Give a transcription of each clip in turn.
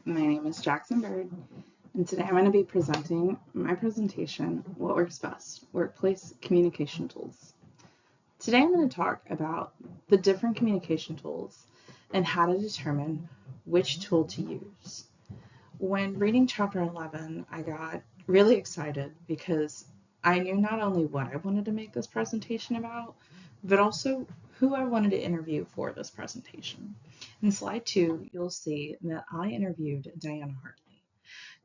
My name is Jackson Bird, and today I'm going to be presenting my presentation, What Works Best, Workplace Communication Tools. Today I'm going to talk about the different communication tools and how to determine which tool to use. When reading chapter 11, I got really excited because I knew not only what I wanted to make this presentation about, but also who I wanted to interview for this presentation. In slide 2, you'll see that I interviewed Diana Hartley.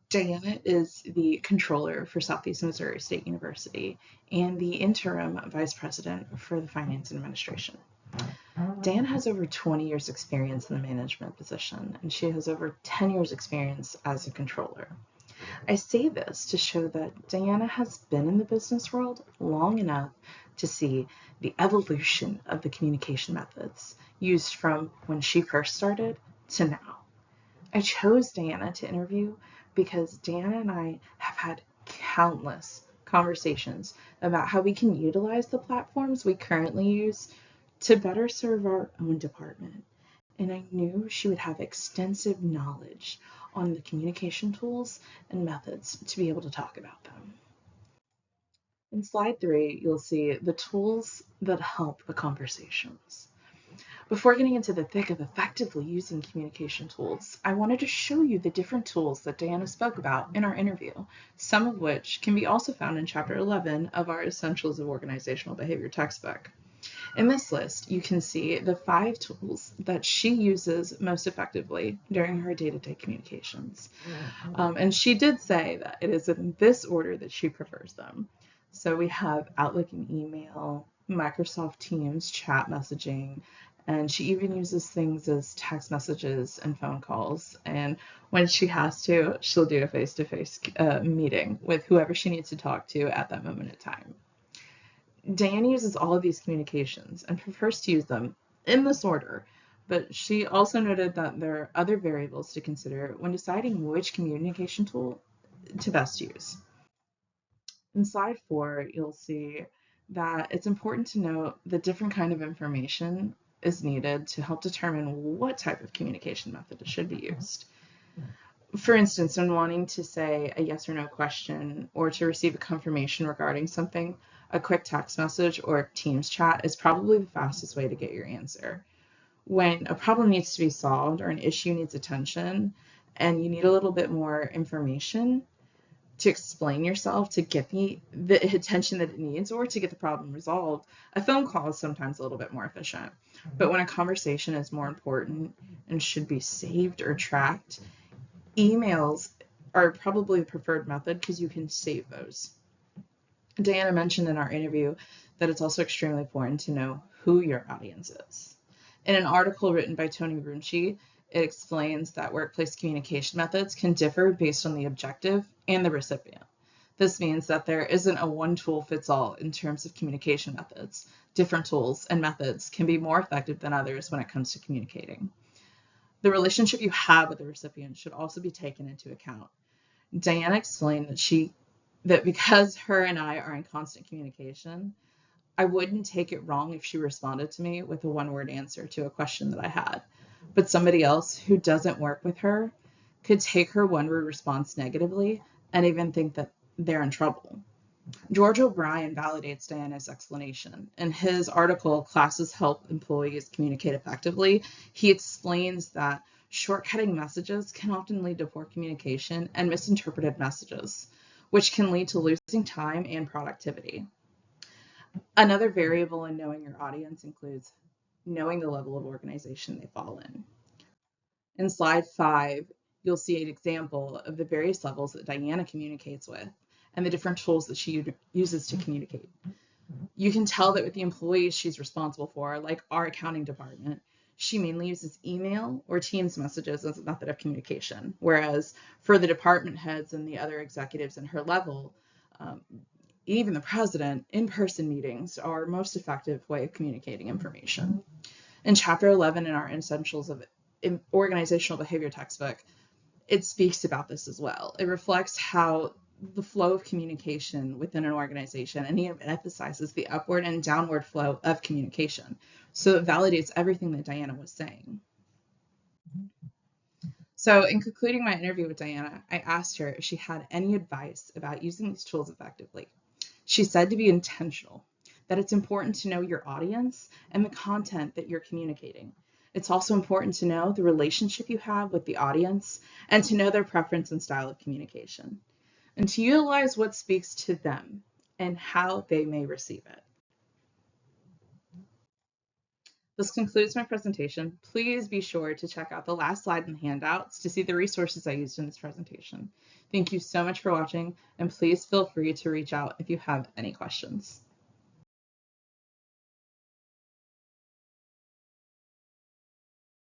Diana is the controller for Southeast Missouri State University and the interim vice president for the finance and administration. Diana has over 20 years experience in the management position, and she has over 10 years experience as a controller. I say this to show that Diana has been in the business world long enough to see the evolution of the communication methods used from when she first started to now. I chose Diana to interview because Diana and I have had countless conversations about how we can utilize the platforms we currently use to better serve our own department. And I knew she would have extensive knowledge on the communication tools and methods to be able to talk about them. In slide 3, you'll see the tools that help the conversations. Before getting into the thick of effectively using communication tools, I wanted to show you the different tools that Diana spoke about in our interview, some of which can be also found in Chapter 11 of our Essentials of Organizational Behavior textbook. In this list, you can see the 5 tools that she uses most effectively during her day-to-day communications. And she did say that it is in this order that she prefers them. So we have Outlook and email, Microsoft Teams chat messaging, and she even uses things as text messages and phone calls. And when she has to, she'll do a face-to-face meeting with whoever she needs to talk to at that moment in time. Diana uses all of these communications and prefers to use them in this order, but she also noted that there are other variables to consider when deciding which communication tool to best use. In slide 4, you'll see that it's important to note the different kind of information is needed to help determine what type of communication method should be used. For instance, when wanting to say a yes or no question or to receive a confirmation regarding something, a quick text message or Teams chat is probably the fastest way to get your answer. When a problem needs to be solved or an issue needs attention and you need a little bit more information to explain yourself to get the attention that it needs or to get the problem resolved, a phone call is sometimes a little bit more efficient. But when a conversation is more important and should be saved or tracked, emails are probably the preferred method because you can save those. Diana mentioned in our interview that it's also extremely important to know who your audience is. In an article written by Tony Runchi, it explains that workplace communication methods can differ based on the objective and the recipient. This means that there isn't a one tool fits all in terms of communication methods. Different tools and methods can be more effective than others when it comes to communicating. The relationship you have with the recipient should also be taken into account. Diana explained that because her and I are in constant communication, I wouldn't take it wrong if she responded to me with a one-word answer to a question that I had. But somebody else who doesn't work with her could take her one-word response negatively and even think that they're in trouble. George O'Brien validates Diana's explanation. In his article, Classes Help Employees Communicate Effectively, he explains that shortcutting messages can often lead to poor communication and misinterpreted messages, which can lead to losing time and productivity. Another variable in knowing your audience includes knowing the level of organization they fall in. In slide 5, you'll see an example of the various levels that Diana communicates with and the different tools that she uses to communicate. You can tell that with the employees she's responsible for, like our accounting department, she mainly uses email or Teams messages as a method of communication, whereas for the department heads and the other executives in her level, even the president, in-person meetings are most effective way of communicating information. In Chapter 11 in our Essentials of Organizational Behavior textbook, it speaks about this as well. It reflects how the flow of communication within an organization, and he emphasizes the upward and downward flow of communication. So it validates everything that Diana was saying. So in concluding my interview with Diana, I asked her if she had any advice about using these tools effectively. She said to be intentional, that it's important to know your audience and the content that you're communicating. It's also important to know the relationship you have with the audience and to know their preference and style of communication, and to utilize what speaks to them and how they may receive it. This concludes my presentation. Please be sure to check out the last slide in the handouts to see the resources I used in this presentation. Thank you so much for watching, and please feel free to reach out if you have any questions.